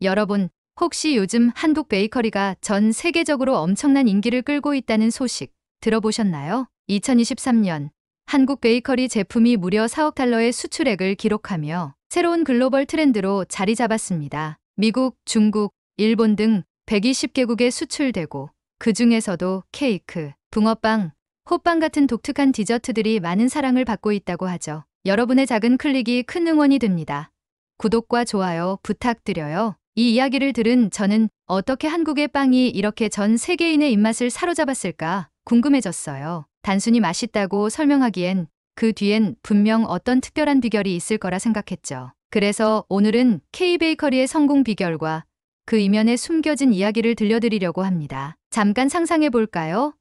여러분, 혹시 요즘 한국 베이커리가 전 세계적으로 엄청난 인기를 끌고 있다는 소식 들어보셨나요? 2023년 한국 베이커리 제품이 무려 4억 달러의 수출액을 기록하며 새로운 글로벌 트렌드로 자리 잡았습니다. 미국, 중국, 일본 등 120개국에 수출되고 그 중에서도 케이크, 붕어빵, 호빵 같은 독특한 디저트들이 많은 사랑을 받고 있다고 하죠. 여러분의 작은 클릭이 큰 응원이 됩니다. 구독과 좋아요 부탁드려요. 이 이야기를 들은 저는 어떻게 한국의 빵이 이렇게 전 세계인의 입맛을 사로잡았을까 궁금해졌어요. 단순히 맛있다고 설명하기엔 그 뒤엔 분명 어떤 특별한 비결이 있을 거라 생각했죠. 그래서 오늘은 K베이커리의 성공 비결과 그 이면에 숨겨진 이야기를 들려드리려고 합니다. 잠깐 상상해 볼까요?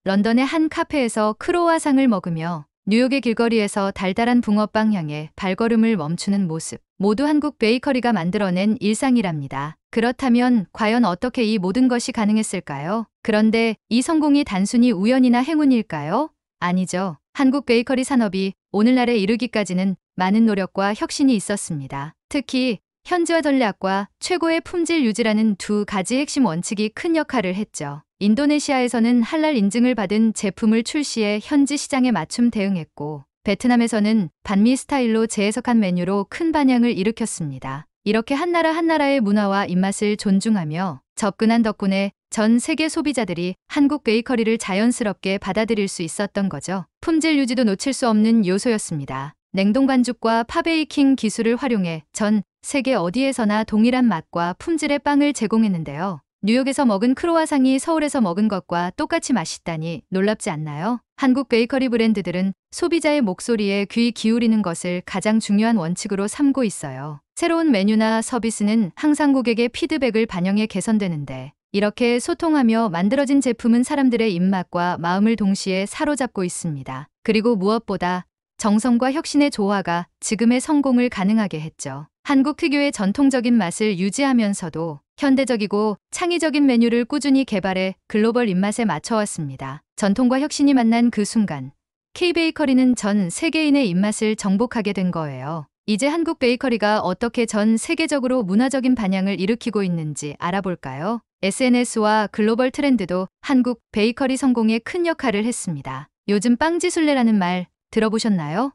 런던의 한 카페에서 크로와상을 먹으며 뉴욕의 길거리에서 달달한 붕어빵 향에 발걸음을 멈추는 모습. 모두 한국 베이커리가 만들어낸 일상이랍니다. 그렇다면 과연 어떻게 이 모든 것이 가능했을까요? 그런데 이 성공이 단순히 우연이나 행운일까요? 아니죠. 한국 베이커리 산업이 오늘날에 이르기까지는 많은 노력과 혁신이 있었습니다. 특히 현지화 전략과 최고의 품질 유지라는 두 가지 핵심 원칙이 큰 역할을 했죠. 인도네시아에서는 할랄 인증을 받은 제품을 출시해 현지 시장에 맞춤 대응했고, 베트남에서는 반미 스타일로 재해석한 메뉴로 큰 반향을 일으켰습니다. 이렇게 한나라 한나라의 문화와 입맛을 존중하며 접근한 덕분에 전 세계 소비자들이 한국 베이커리를 자연스럽게 받아들일 수 있었던 거죠. 품질 유지도 놓칠 수 없는 요소였습니다. 냉동 반죽과 파베이킹 기술을 활용해 전 세계 어디에서나 동일한 맛과 품질의 빵을 제공했는데요. 뉴욕에서 먹은 크로와상이 서울에서 먹은 것과 똑같이 맛있다니 놀랍지 않나요? 한국 베이커리 브랜드들은 소비자의 목소리에 귀 기울이는 것을 가장 중요한 원칙으로 삼고 있어요. 새로운 메뉴나 서비스는 항상 고객의 피드백을 반영해 개선되는데, 이렇게 소통하며 만들어진 제품은 사람들의 입맛과 마음을 동시에 사로잡고 있습니다. 그리고 무엇보다 정성과 혁신의 조화가 지금의 성공을 가능하게 했죠. 한국 특유의 전통적인 맛을 유지하면서도 현대적이고 창의적인 메뉴를 꾸준히 개발해 글로벌 입맛에 맞춰왔습니다. 전통과 혁신이 만난 그 순간, K베이커리는 전 세계인의 입맛을 정복하게 된 거예요. 이제 한국 베이커리가 어떻게 전 세계적으로 문화적인 반향을 일으키고 있는지 알아볼까요? SNS와 글로벌 트렌드도 한국 베이커리 성공에 큰 역할을 했습니다. 요즘 빵지술래라는 말 들어보셨나요?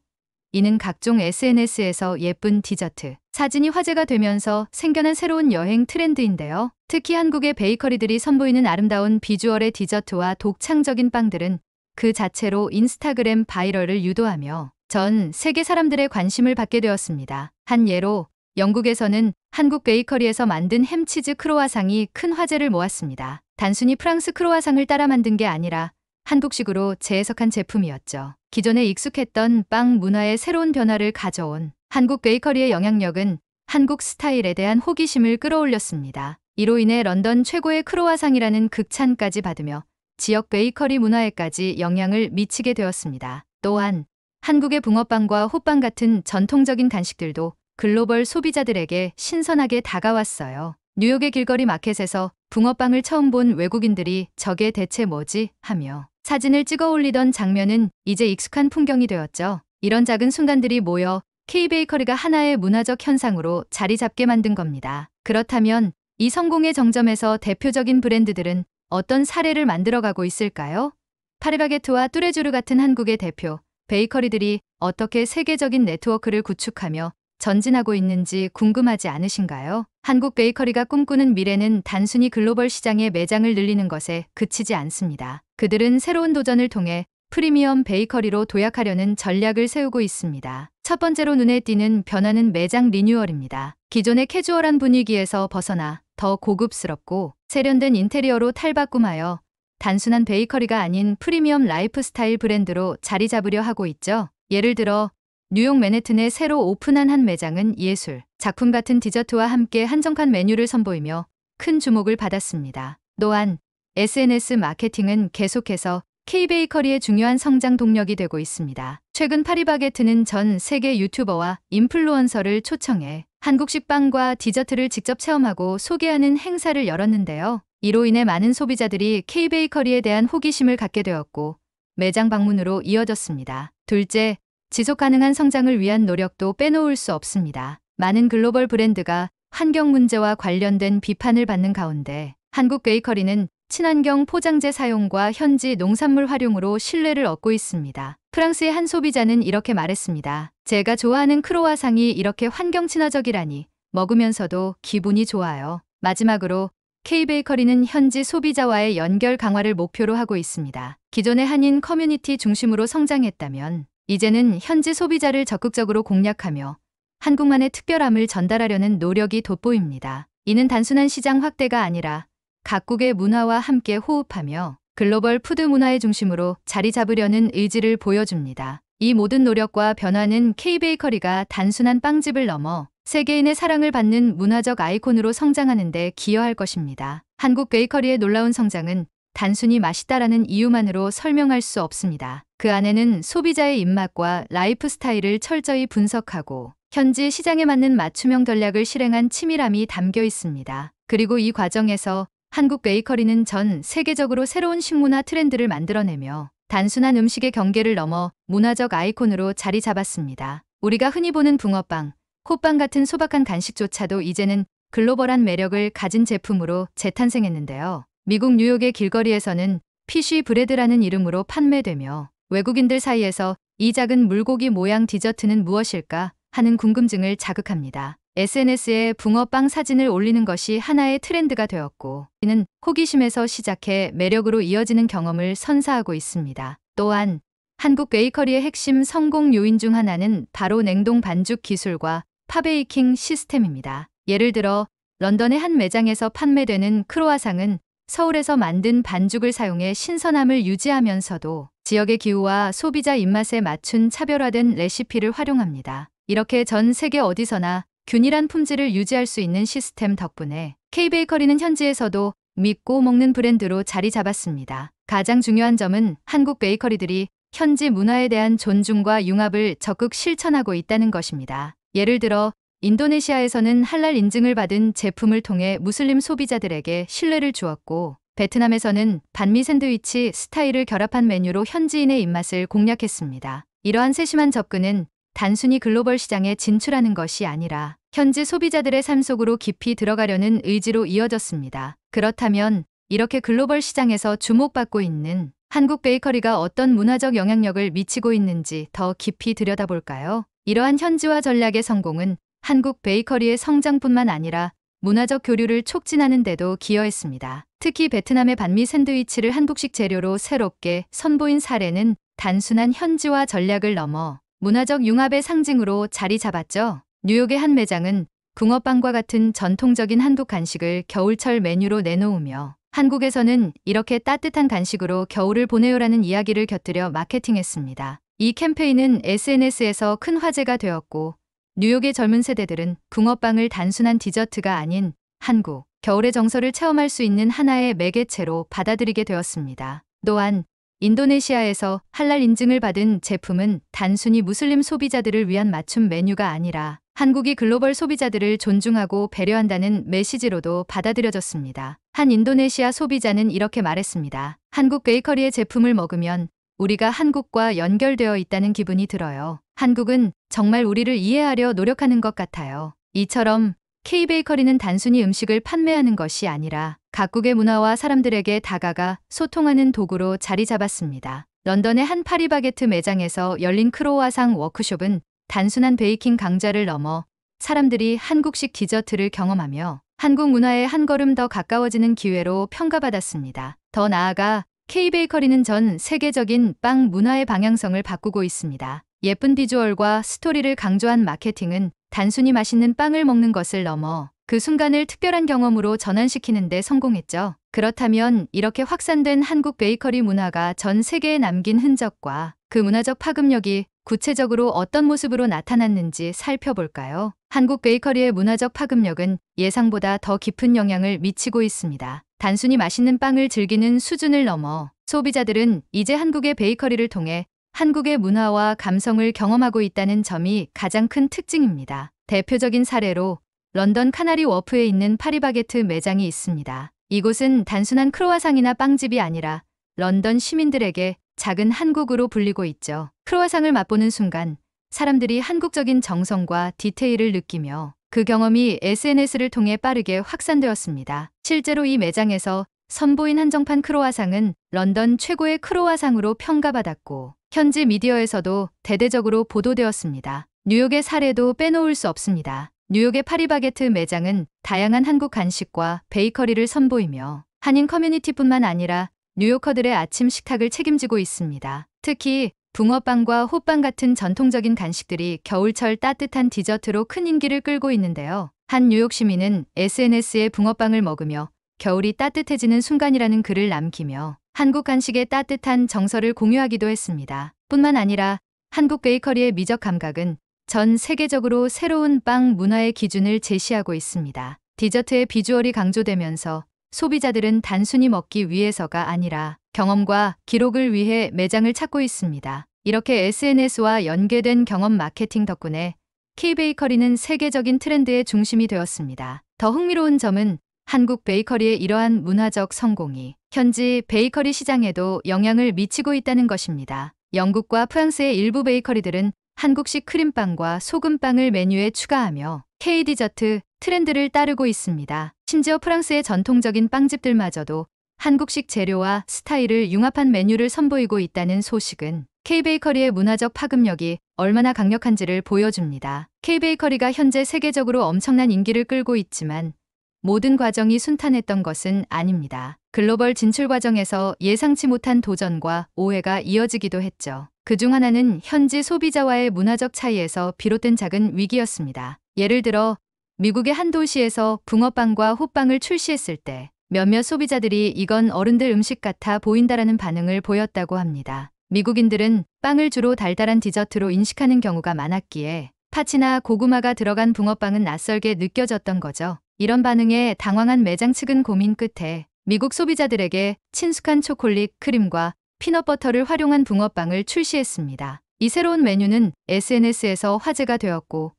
이는 각종 SNS에서 예쁜 디저트, 사진이 화제가 되면서 생겨난 새로운 여행 트렌드인데요. 특히 한국의 베이커리들이 선보이는 아름다운 비주얼의 디저트와 독창적인 빵들은 그 자체로 인스타그램 바이럴을 유도하며 전 세계 사람들의 관심을 받게 되었습니다. 한 예로 영국에서는 한국 베이커리에서 만든 햄치즈 크로와상이 큰 화제를 모았습니다. 단순히 프랑스 크로와상을 따라 만든 게 아니라 한국식으로 재해석한 제품이었죠. 기존에 익숙했던 빵 문화의 새로운 변화를 가져온 한국 베이커리의 영향력은 한국 스타일에 대한 호기심을 끌어올렸습니다. 이로 인해 런던 최고의 크로와상이라는 극찬까지 받으며 지역 베이커리 문화에까지 영향을 미치게 되었습니다. 또한 한국의 붕어빵과 호빵 같은 전통적인 간식들도 글로벌 소비자들에게 신선하게 다가왔어요. 뉴욕의 길거리 마켓에서 붕어빵을 처음 본 외국인들이 저게 대체 뭐지? 하며 사진을 찍어 올리던 장면은 이제 익숙한 풍경이 되었죠. 이런 작은 순간들이 모여 K베이커리가 하나의 문화적 현상으로 자리 잡게 만든 겁니다. 그렇다면 이 성공의 정점에서 대표적인 브랜드들은 어떤 사례를 만들어가고 있을까요? 파리바게트와 뚜레쥬르 같은 한국의 대표 베이커리들이 어떻게 세계적인 네트워크를 구축하며 전진하고 있는지 궁금하지 않으신가요? 한국 베이커리가 꿈꾸는 미래는 단순히 글로벌 시장의 매장을 늘리는 것에 그치지 않습니다. 그들은 새로운 도전을 통해 프리미엄 베이커리로 도약하려는 전략을 세우고 있습니다. 첫 번째로 눈에 띄는 변화는 매장 리뉴얼입니다. 기존의 캐주얼한 분위기에서 벗어나 더 고급스럽고 세련된 인테리어로 탈바꿈하여 단순한 베이커리가 아닌 프리미엄 라이프스타일 브랜드로 자리 잡으려 하고 있죠. 예를 들어 뉴욕 맨해튼에 새로 오픈한 한 매장은 예술, 작품 같은 디저트와 함께 한정판 메뉴를 선보이며 큰 주목을 받았습니다. 또한 SNS 마케팅은 계속해서 K베이커리의 중요한 성장 동력이 되고 있습니다. 최근 파리바게트는 전 세계 유튜버와 인플루언서를 초청해 한국식 빵과 디저트를 직접 체험하고 소개하는 행사를 열었는데요. 이로 인해 많은 소비자들이 K베이커리에 대한 호기심을 갖게 되었고 매장 방문으로 이어졌습니다. 둘째, 지속 가능한 성장을 위한 노력도 빼놓을 수 없습니다. 많은 글로벌 브랜드가 환경 문제와 관련된 비판을 받는 가운데 한국 베이커리는 친환경 포장재 사용과 현지 농산물 활용으로 신뢰를 얻고 있습니다. 프랑스의 한 소비자는 이렇게 말했습니다. 제가 좋아하는 크로와상이 이렇게 환경 친화적이라니 먹으면서도 기분이 좋아요. 마지막으로 K베이커리는 현지 소비자와의 연결 강화를 목표로 하고 있습니다. 기존의 한인 커뮤니티 중심으로 성장했다면 이제는 현지 소비자를 적극적으로 공략하며 한국만의 특별함을 전달하려는 노력이 돋보입니다. 이는 단순한 시장 확대가 아니라 각국의 문화와 함께 호흡하며 글로벌 푸드 문화의 중심으로 자리 잡으려는 의지를 보여줍니다. 이 모든 노력과 변화는 K베이커리가 단순한 빵집을 넘어 세계인의 사랑을 받는 문화적 아이콘으로 성장하는 데 기여할 것입니다. 한국 베이커리의 놀라운 성장은 단순히 맛있다라는 이유만으로 설명할 수 없습니다. 그 안에는 소비자의 입맛과 라이프 스타일을 철저히 분석하고 현지 시장에 맞는 맞춤형 전략을 실행한 치밀함이 담겨 있습니다. 그리고 이 과정에서 한국 베이커리는 전 세계적으로 새로운 식문화 트렌드를 만들어내며 단순한 음식의 경계를 넘어 문화적 아이콘으로 자리 잡았습니다. 우리가 흔히 보는 붕어빵, 호빵 같은 소박한 간식조차도 이제는 글로벌한 매력을 가진 제품으로 재탄생했는데요. 미국 뉴욕의 길거리에서는 피쉬 브레드라는 이름으로 판매되며 외국인들 사이에서 이 작은 물고기 모양 디저트는 무엇일까 하는 궁금증을 자극합니다. SNS에 붕어빵 사진을 올리는 것이 하나의 트렌드가 되었고 이는 호기심에서 시작해 매력으로 이어지는 경험을 선사하고 있습니다. 또한 한국 베이커리의 핵심 성공 요인 중 하나는 바로 냉동 반죽 기술과 파베이킹 시스템입니다. 예를 들어 런던의 한 매장에서 판매되는 크로와상은 서울에서 만든 반죽을 사용해 신선함을 유지하면서도 지역의 기후와 소비자 입맛에 맞춘 차별화된 레시피를 활용합니다. 이렇게 전 세계 어디서나 균일한 품질을 유지할 수 있는 시스템 덕분에 K베이커리는 현지에서도 믿고 먹는 브랜드로 자리 잡았습니다. 가장 중요한 점은 한국 베이커리들이 현지 문화에 대한 존중과 융합을 적극 실천하고 있다는 것입니다. 예를 들어 인도네시아에서는 할랄 인증을 받은 제품을 통해 무슬림 소비자들에게 신뢰를 주었고 베트남에서는 반미 샌드위치 스타일을 결합한 메뉴로 현지인의 입맛을 공략했습니다. 이러한 세심한 접근은 단순히 글로벌 시장에 진출하는 것이 아니라 현지 소비자들의 삶 속으로 깊이 들어가려는 의지로 이어졌습니다. 그렇다면 이렇게 글로벌 시장에서 주목받고 있는 한국 베이커리가 어떤 문화적 영향력을 미치고 있는지 더 깊이 들여다볼까요? 이러한 현지화 전략의 성공은 한국 베이커리의 성장뿐만 아니라 문화적 교류를 촉진하는 데도 기여했습니다. 특히 베트남의 반미 샌드위치를 한국식 재료로 새롭게 선보인 사례는 단순한 현지화 전략을 넘어 문화적 융합의 상징으로 자리 잡았죠. 뉴욕의 한 매장은 붕어빵과 같은 전통적인 한국 간식을 겨울철 메뉴로 내놓으며 한국에서는 이렇게 따뜻한 간식으로 겨울을 보내요라는 이야기를 곁들여 마케팅했습니다. 이 캠페인은 SNS에서 큰 화제가 되었고 뉴욕의 젊은 세대들은 붕어빵을 단순한 디저트가 아닌 한국, 겨울의 정서를 체험할 수 있는 하나의 매개체로 받아들이게 되었습니다. 또한 인도네시아에서 할랄 인증을 받은 제품은 단순히 무슬림 소비자들을 위한 맞춤 메뉴가 아니라 한국이 글로벌 소비자들을 존중하고 배려한다는 메시지로도 받아들여졌습니다. 한 인도네시아 소비자는 이렇게 말했습니다. 한국 베이커리의 제품을 먹으면 우리가 한국과 연결되어 있다는 기분이 들어요. 한국은 정말 우리를 이해하려 노력하는 것 같아요. 이처럼 K베이커리는 단순히 음식을 판매하는 것이 아니라 각국의 문화와 사람들에게 다가가 소통하는 도구로 자리 잡았습니다. 런던의 한 파리바게트 매장에서 열린 크로와상 워크숍은 단순한 베이킹 강좌를 넘어 사람들이 한국식 디저트를 경험하며 한국 문화에 한 걸음 더 가까워지는 기회로 평가받았습니다. 더 나아가 K베이커리는 전 세계적인 빵 문화의 방향성을 바꾸고 있습니다. 예쁜 비주얼과 스토리를 강조한 마케팅은 단순히 맛있는 빵을 먹는 것을 넘어 그 순간을 특별한 경험으로 전환시키는 데 성공했죠. 그렇다면 이렇게 확산된 한국 베이커리 문화가 전 세계에 남긴 흔적과 그 문화적 파급력이 구체적으로 어떤 모습으로 나타났는지 살펴볼까요? 한국 베이커리의 문화적 파급력은 예상보다 더 깊은 영향을 미치고 있습니다. 단순히 맛있는 빵을 즐기는 수준을 넘어 소비자들은 이제 한국의 베이커리를 통해 한국의 문화와 감성을 경험하고 있다는 점이 가장 큰 특징입니다. 대표적인 사례로 런던 카나리 워프에 있는 파리바게트 매장이 있습니다. 이곳은 단순한 크로와상이나 빵집이 아니라 런던 시민들에게 작은 한국으로 불리고 있죠. 크로와상을 맛보는 순간 사람들이 한국적인 정성과 디테일을 느끼며 그 경험이 SNS를 통해 빠르게 확산되었습니다. 실제로 이 매장에서 선보인 한정판 크로와상은 런던 최고의 크로와상으로 평가받았고 현지 미디어에서도 대대적으로 보도되었습니다. 뉴욕의 사례도 빼놓을 수 없습니다. 뉴욕의 파리바게트 매장은 다양한 한국 간식과 베이커리를 선보이며 한인 커뮤니티뿐만 아니라 뉴요커들의 아침 식탁을 책임지고 있습니다. 특히 붕어빵과 호빵 같은 전통적인 간식들이 겨울철 따뜻한 디저트로 큰 인기를 끌고 있는데요. 한 뉴욕 시민은 SNS에 붕어빵을 먹으며 겨울이 따뜻해지는 순간이라는 글을 남기며 한국 간식의 따뜻한 정서를 공유하기도 했습니다. 뿐만 아니라 한국 베이커리의 미적 감각은 전 세계적으로 새로운 빵 문화의 기준을 제시하고 있습니다. 디저트의 비주얼이 강조되면서 소비자들은 단순히 먹기 위해서가 아니라 경험과 기록을 위해 매장을 찾고 있습니다. 이렇게 SNS와 연계된 경험 마케팅 덕분에 K베이커리는 세계적인 트렌드의 중심이 되었습니다. 더 흥미로운 점은 한국 베이커리의 이러한 문화적 성공이 현지 베이커리 시장에도 영향을 미치고 있다는 것입니다. 영국과 프랑스의 일부 베이커리들은 한국식 크림빵과 소금빵을 메뉴에 추가하며 K-디저트 트렌드를 따르고 있습니다. 심지어 프랑스의 전통적인 빵집들마저도 한국식 재료와 스타일을 융합한 메뉴를 선보이고 있다는 소식은 K베이커리의 문화적 파급력이 얼마나 강력한지를 보여줍니다. K베이커리가 현재 세계적으로 엄청난 인기를 끌고 있지만 모든 과정이 순탄했던 것은 아닙니다. 글로벌 진출 과정에서 예상치 못한 도전과 오해가 이어지기도 했죠. 그중 하나는 현지 소비자와의 문화적 차이에서 비롯된 작은 위기였습니다. 예를 들어 미국의 한 도시에서 붕어빵과 호빵을 출시했을 때 몇몇 소비자들이 이건 어른들 음식 같아 보인다라는 반응을 보였다고 합니다. 미국인들은 빵을 주로 달달한 디저트로 인식하는 경우가 많았기에 파치나 고구마가 들어간 붕어빵은 낯설게 느껴졌던 거죠. 이런 반응에 당황한 매장 측은 고민 끝에 미국 소비자들에게 친숙한 초콜릿, 크림과 피넛버터를 활용한 붕어빵을 출시했습니다. 이 새로운 메뉴는 SNS에서 화제가 되었고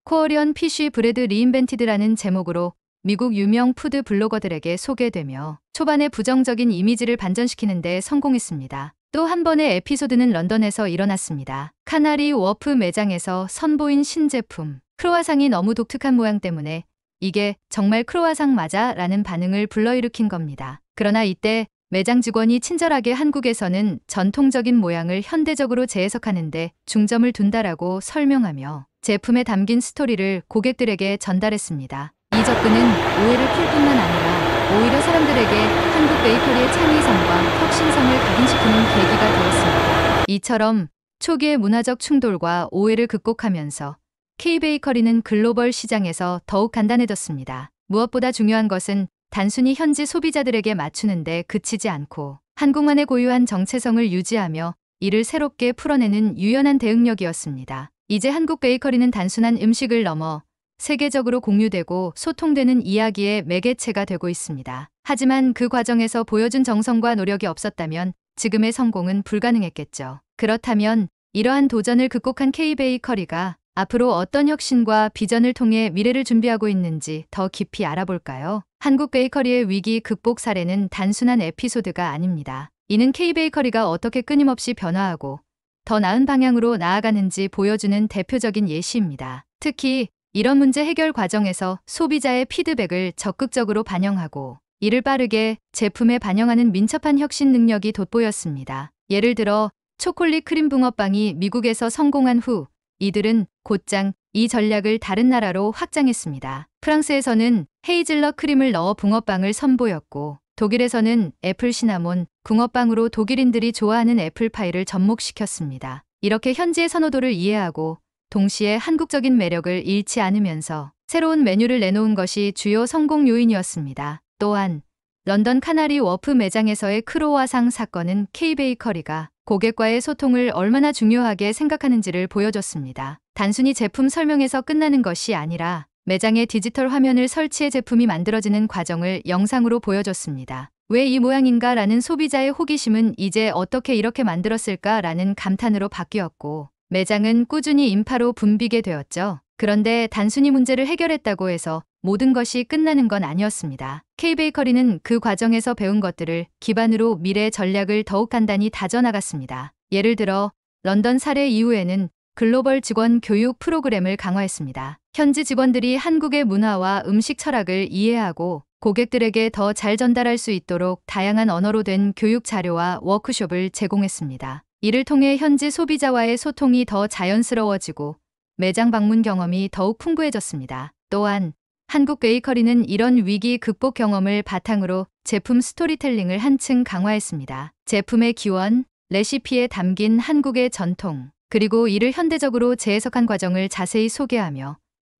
코리언 피쉬 브레드 리인벤티드라는 제목으로 미국 유명 푸드 블로거들에게 소개되며 초반에 부정적인 이미지를 반전시키는 데 성공했습니다. 또 한 번의 에피소드는 런던에서 일어났습니다. 카나리 워프 매장에서 선보인 신제품 크로와상이 너무 독특한 모양 때문에 이게 정말 크로와상 맞아? 라는 반응을 불러일으킨 겁니다. 그러나 이때 매장 직원이 친절하게 한국에서는 전통적인 모양을 현대적으로 재해석하는데 중점을 둔다라고 설명하며 제품에 담긴 스토리를 고객들에게 전달했습니다. 이 접근은 오해를 풀 뿐만 아니라 오히려 사람들에게 한국 베이커리의 창의성과 혁신성을 각인시키는 계기가 되었습니다. 이처럼 초기의 문화적 충돌과 오해를 극복하면서 K베이커리는 글로벌 시장에서 더욱 단단해졌습니다. 무엇보다 중요한 것은 단순히 현지 소비자들에게 맞추는 데 그치지 않고 한국만의 고유한 정체성을 유지하며 이를 새롭게 풀어내는 유연한 대응력이었습니다. 이제 한국 베이커리는 단순한 음식을 넘어 세계적으로 공유되고 소통되는 이야기의 매개체가 되고 있습니다. 하지만 그 과정에서 보여준 정성과 노력이 없었다면 지금의 성공은 불가능했겠죠. 그렇다면 이러한 도전을 극복한 K베이커리가 앞으로 어떤 혁신과 비전을 통해 미래를 준비하고 있는지 더 깊이 알아볼까요? 한국 베이커리의 위기 극복 사례는 단순한 에피소드가 아닙니다. 이는 K베이커리가 어떻게 끊임없이 변화하고 더 나은 방향으로 나아가는지 보여주는 대표적인 예시입니다. 특히 이런 문제 해결 과정에서 소비자의 피드백을 적극적으로 반영하고 이를 빠르게 제품에 반영하는 민첩한 혁신 능력이 돋보였습니다. 예를 들어 초콜릿 크림 붕어빵이 미국에서 성공한 후 이들은 곧장 이 전략을 다른 나라로 확장했습니다. 프랑스에서는 헤이즐넛 크림을 넣어 붕어빵을 선보였고 독일에서는 애플 시나몬, 붕어빵으로 독일인들이 좋아하는 애플파이를 접목시켰습니다. 이렇게 현지의 선호도를 이해하고 동시에 한국적인 매력을 잃지 않으면서 새로운 메뉴를 내놓은 것이 주요 성공 요인이었습니다. 또한 런던 카나리 워프 매장에서의 크로와상 사건은 K베이커리가 고객과의 소통을 얼마나 중요하게 생각하는지를 보여줬습니다. 단순히 제품 설명에서 끝나는 것이 아니라 매장에 디지털 화면을 설치해 제품이 만들어지는 과정을 영상으로 보여줬습니다. 왜 이 모양인가 라는 소비자의 호기심은 이제 어떻게 이렇게 만들었을까 라는 감탄으로 바뀌었고 매장은 꾸준히 인파로 붐비게 되었죠. 그런데 단순히 문제를 해결했다고 해서 모든 것이 끝나는 건 아니었습니다. K베이커리는 그 과정에서 배운 것들을 기반으로 미래 전략을 더욱 단단히 다져나갔습니다. 예를 들어 런던 사례 이후에는 글로벌 직원 교육 프로그램을 강화했습니다. 현지 직원들이 한국의 문화와 음식 철학을 이해하고 고객들에게 더 잘 전달할 수 있도록 다양한 언어로 된 교육 자료와 워크숍을 제공했습니다. 이를 통해 현지 소비자와의 소통이 더 자연스러워지고 매장 방문 경험이 더욱 풍부해졌습니다. 또한 한국 베이커리는 이런 위기 극복 경험을 바탕으로 제품 스토리텔링을 한층 강화했습니다. 제품의 기원, 레시피에 담긴 한국의 전통, 그리고 이를 현대적으로 재해석한 과정을 자세히 소개하며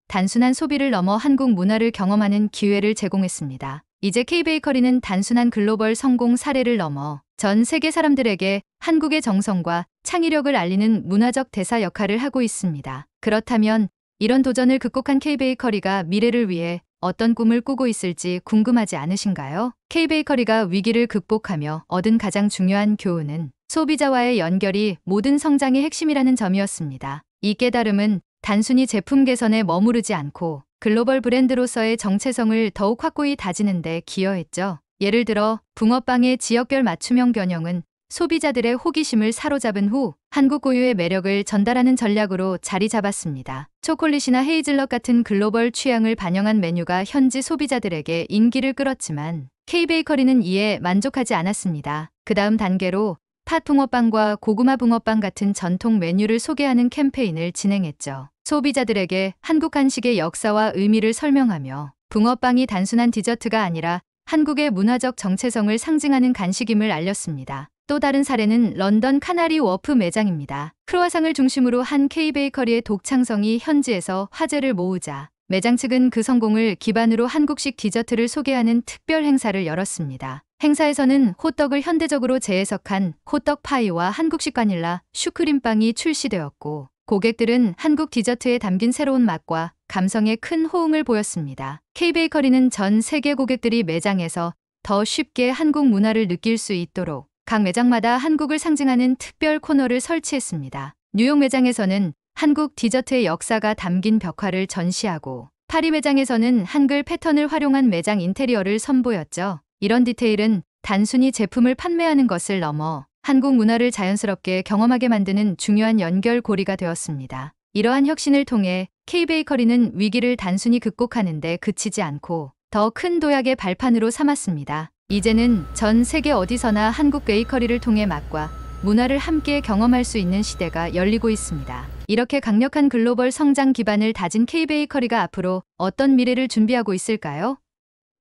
단순한 소비를 넘어 한국 문화를 경험하는 기회를 제공했습니다. 이제 K베이커리는 단순한 글로벌 성공 사례를 넘어 전 세계 사람들에게 한국의 정성과 창의력을 알리는 문화적 대사 역할을 하고 있습니다. 그렇다면 이런 도전을 극복한 K베이커리가 미래를 위해 어떤 꿈을 꾸고 있을지 궁금하지 않으신가요? K베이커리가 위기를 극복하며 얻은 가장 중요한 교훈은 소비자와의 연결이 모든 성장의 핵심이라는 점이었습니다. 이 깨달음은 단순히 제품 개선에 머무르지 않고 글로벌 브랜드로서의 정체성을 더욱 확고히 다지는 데 기여했죠. 예를 들어 붕어빵의 지역별 맞춤형 변형은 소비자들의 호기심을 사로잡은 후 한국 고유의 매력을 전달하는 전략으로 자리 잡았습니다. 초콜릿이나 헤이즐넛 같은 글로벌 취향을 반영한 메뉴가 현지 소비자들에게 인기를 끌었지만 K베이커리는 이에 만족하지 않았습니다. 그 다음 단계로 팥붕어빵과 고구마 붕어빵 같은 전통 메뉴를 소개하는 캠페인을 진행했죠. 소비자들에게 한국 한식의 역사와 의미를 설명하며 붕어빵이 단순한 디저트가 아니라 한국의 문화적 정체성을 상징하는 간식임을 알렸습니다. 또 다른 사례는 런던 카나리 워프 매장입니다. 크로와상을 중심으로 한 K베이커리의 독창성이 현지에서 화제를 모으자 매장 측은 그 성공을 기반으로 한국식 디저트를 소개하는 특별 행사를 열었습니다. 행사에서는 호떡을 현대적으로 재해석한 호떡 파이와 한국식 바닐라 슈크림빵이 출시되었고 고객들은 한국 디저트에 담긴 새로운 맛과 감성에 큰 호응을 보였습니다. K베이커리는 전 세계 고객들이 매장에서 더 쉽게 한국 문화를 느낄 수 있도록 각 매장마다 한국을 상징하는 특별 코너를 설치했습니다. 뉴욕 매장에서는 한국 디저트의 역사가 담긴 벽화를 전시하고 파리 매장에서는 한글 패턴을 활용한 매장 인테리어를 선보였죠. 이런 디테일은 단순히 제품을 판매하는 것을 넘어 한국 문화를 자연스럽게 경험하게 만드는 중요한 연결고리가 되었습니다. 이러한 혁신을 통해 K베이커리는 위기를 단순히 극복하는 데 그치지 않고 더 큰 도약의 발판으로 삼았습니다. 이제는 전 세계 어디서나 한국 베이커리를 통해 맛과 문화를 함께 경험할 수 있는 시대가 열리고 있습니다. 이렇게 강력한 글로벌 성장 기반을 다진 K베이커리가 앞으로 어떤 미래를 준비하고 있을까요?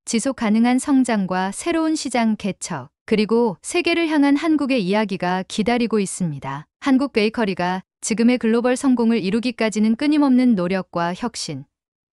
지속 가능한 성장과 새로운 시장 개척, 그리고 세계를 향한 한국의 이야기가 기다리고 있습니다. 한국 베이커리가 지금의 글로벌 성공을 이루기까지는 끊임없는 노력과 혁신,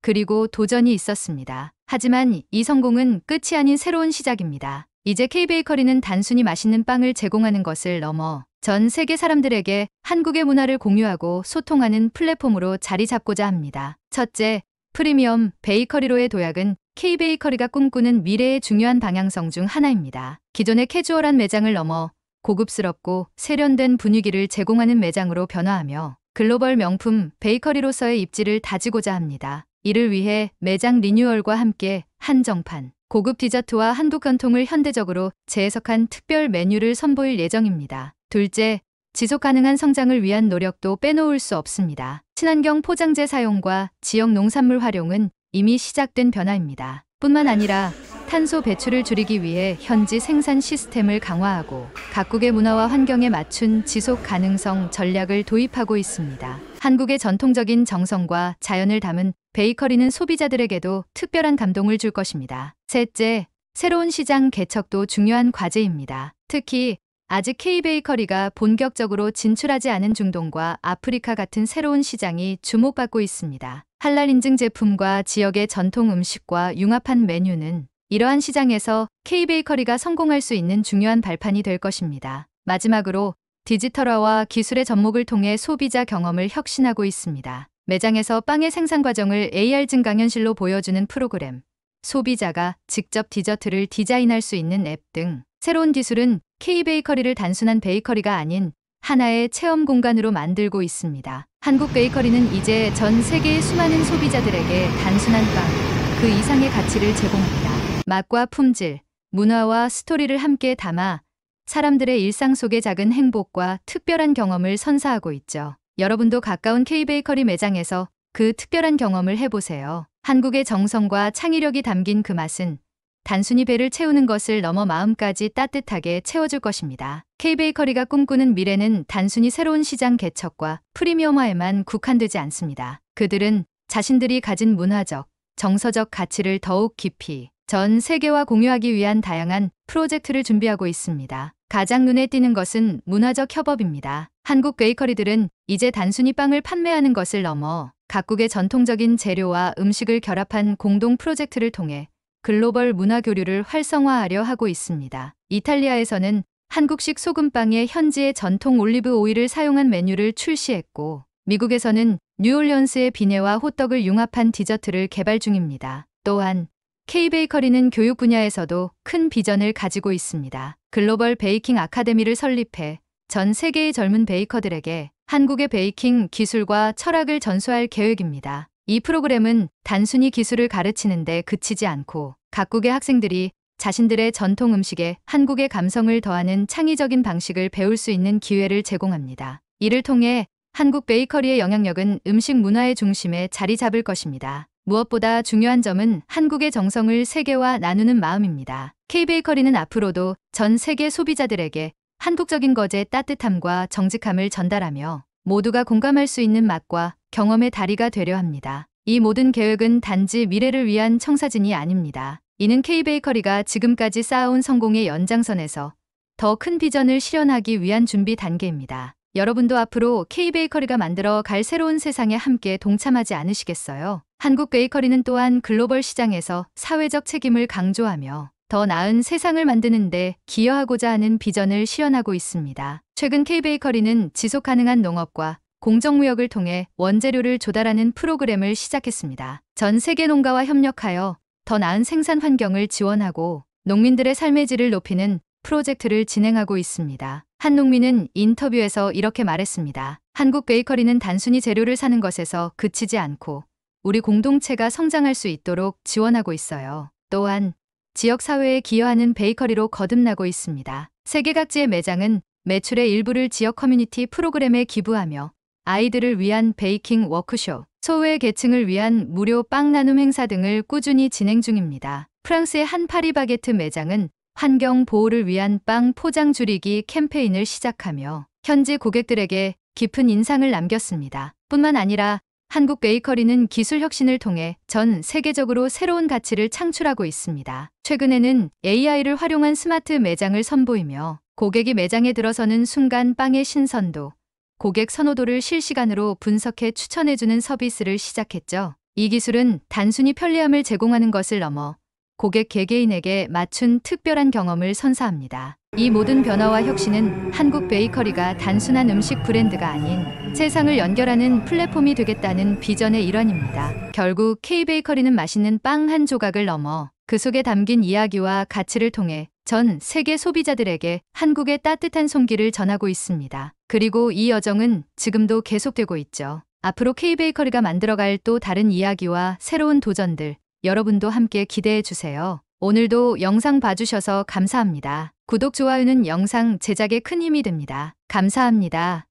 그리고 도전이 있었습니다. 하지만 이 성공은 끝이 아닌 새로운 시작입니다. 이제 K베이커리는 단순히 맛있는 빵을 제공하는 것을 넘어 전 세계 사람들에게 한국의 문화를 공유하고 소통하는 플랫폼으로 자리 잡고자 합니다. 첫째, 프리미엄 베이커리로의 도약은 K베이커리가 꿈꾸는 미래의 중요한 방향성 중 하나입니다. 기존의 캐주얼한 매장을 넘어 고급스럽고 세련된 분위기를 제공하는 매장으로 변화하며 글로벌 명품 베이커리로서의 입지를 다지고자 합니다. 이를 위해 매장 리뉴얼과 함께 한정판, 고급 디저트와 한국 전통을 현대적으로 재해석한 특별 메뉴를 선보일 예정입니다. 둘째, 지속 가능한 성장을 위한 노력도 빼놓을 수 없습니다. 친환경 포장재 사용과 지역 농산물 활용은 이미 시작된 변화입니다. 뿐만 아니라 탄소 배출을 줄이기 위해 현지 생산 시스템을 강화하고 각국의 문화와 환경에 맞춘 지속 가능성 전략을 도입하고 있습니다. 한국의 전통적인 정성과 자연을 담은 베이커리는 소비자들에게도 특별한 감동을 줄 것입니다. 셋째, 새로운 시장 개척도 중요한 과제입니다. 특히 아직 K베이커리가 본격적으로 진출하지 않은 중동과 아프리카 같은 새로운 시장이 주목받고 있습니다. 할랄 인증 제품과 지역의 전통 음식과 융합한 메뉴는 이러한 시장에서 K베이커리가 성공할 수 있는 중요한 발판이 될 것입니다. 마지막으로 디지털화와 기술의 접목을 통해 소비자 경험을 혁신하고 있습니다. 매장에서 빵의 생산 과정을 AR 증강현실로 보여주는 프로그램, 소비자가 직접 디저트를 디자인할 수 있는 앱 등 새로운 기술은 K베이커리를 단순한 베이커리가 아닌 하나의 체험 공간으로 만들고 있습니다. 한국 베이커리는 이제 전 세계의 수많은 소비자들에게 단순한 빵, 그 이상의 가치를 제공합니다. 맛과 품질, 문화와 스토리를 함께 담아 사람들의 일상 속의 작은 행복과 특별한 경험을 선사하고 있죠. 여러분도 가까운 K베이커리 매장에서 그 특별한 경험을 해보세요. 한국의 정성과 창의력이 담긴 그 맛은 단순히 배를 채우는 것을 넘어 마음까지 따뜻하게 채워줄 것입니다. K베이커리가 꿈꾸는 미래는 단순히 새로운 시장 개척과 프리미엄화에만 국한되지 않습니다. 그들은 자신들이 가진 문화적, 정서적 가치를 더욱 깊이 전 세계와 공유하기 위한 다양한 프로젝트를 준비하고 있습니다. 가장 눈에 띄는 것은 문화적 협업입니다. 한국 베이커리들은 이제 단순히 빵을 판매하는 것을 넘어 각국의 전통적인 재료와 음식을 결합한 공동 프로젝트를 통해 글로벌 문화 교류를 활성화하려 하고 있습니다. 이탈리아에서는 한국식 소금빵에 현지의 전통 올리브 오일을 사용한 메뉴를 출시했고, 미국에서는 뉴올리언스의 비네와 호떡을 융합한 디저트를 개발 중입니다. 또한 K베이커리는 교육 분야에서도 큰 비전을 가지고 있습니다. 글로벌 베이킹 아카데미를 설립해 전 세계의 젊은 베이커들에게 한국의 베이킹 기술과 철학을 전수할 계획입니다. 이 프로그램은 단순히 기술을 가르치는 데 그치지 않고 각국의 학생들이 자신들의 전통 음식에 한국의 감성을 더하는 창의적인 방식을 배울 수 있는 기회를 제공합니다. 이를 통해 한국 베이커리의 영향력은 음식 문화의 중심에 자리 잡을 것입니다. 무엇보다 중요한 점은 한국의 정성을 세계와 나누는 마음입니다. K베이커리는 앞으로도 전 세계 소비자들에게 한국적인 것의 따뜻함과 정직함을 전달하며 모두가 공감할 수 있는 맛과 경험의 다리가 되려 합니다. 이 모든 계획은 단지 미래를 위한 청사진이 아닙니다. 이는 K베이커리가 지금까지 쌓아온 성공의 연장선에서 더 큰 비전을 실현하기 위한 준비 단계입니다. 여러분도 앞으로 K베이커리가 만들어 갈 새로운 세상에 함께 동참하지 않으시겠어요? 한국 베이커리는 또한 글로벌 시장에서 사회적 책임을 강조하며 더 나은 세상을 만드는 데 기여하고자 하는 비전을 실현하고 있습니다. 최근 K베이커리는 지속가능한 농업과 공정무역을 통해 원재료를 조달하는 프로그램을 시작했습니다. 전 세계 농가와 협력하여 더 나은 생산 환경을 지원하고 농민들의 삶의 질을 높이는 프로젝트를 진행하고 있습니다. 한 농민은 인터뷰에서 이렇게 말했습니다. 한국 베이커리는 단순히 재료를 사는 것에서 그치지 않고 우리 공동체가 성장할 수 있도록 지원하고 있어요. 또한 지역사회에 기여하는 베이커리로 거듭나고 있습니다. 세계 각지의 매장은 매출의 일부를 지역 커뮤니티 프로그램에 기부하며 아이들을 위한 베이킹 워크숍, 소외 계층을 위한 무료 빵 나눔 행사 등을 꾸준히 진행 중입니다. 프랑스의 한 파리바게트 매장은 환경 보호를 위한 빵 포장 줄이기 캠페인을 시작하며 현지 고객들에게 깊은 인상을 남겼습니다. 뿐만 아니라 한국 베이커리는 기술 혁신을 통해 전 세계적으로 새로운 가치를 창출하고 있습니다. 최근에는 AI를 활용한 스마트 매장을 선보이며 고객이 매장에 들어서는 순간 빵의 신선도, 고객 선호도를 실시간으로 분석해 추천해주는 서비스를 시작했죠. 이 기술은 단순히 편리함을 제공하는 것을 넘어 고객 개개인에게 맞춘 특별한 경험을 선사합니다. 이 모든 변화와 혁신은 한국 베이커리가 단순한 음식 브랜드가 아닌 세상을 연결하는 플랫폼이 되겠다는 비전의 일환입니다. 결국 K베이커리는 맛있는 빵 한 조각을 넘어 그 속에 담긴 이야기와 가치를 통해 전 세계 소비자들에게 한국의 따뜻한 손길을 전하고 있습니다. 그리고 이 여정은 지금도 계속되고 있죠. 앞으로 K베이커리가 만들어갈 또 다른 이야기와 새로운 도전들, 여러분도 함께 기대해 주세요. 오늘도 영상 봐주셔서 감사합니다. 구독, 좋아요는 영상 제작에 큰 힘이 됩니다. 감사합니다.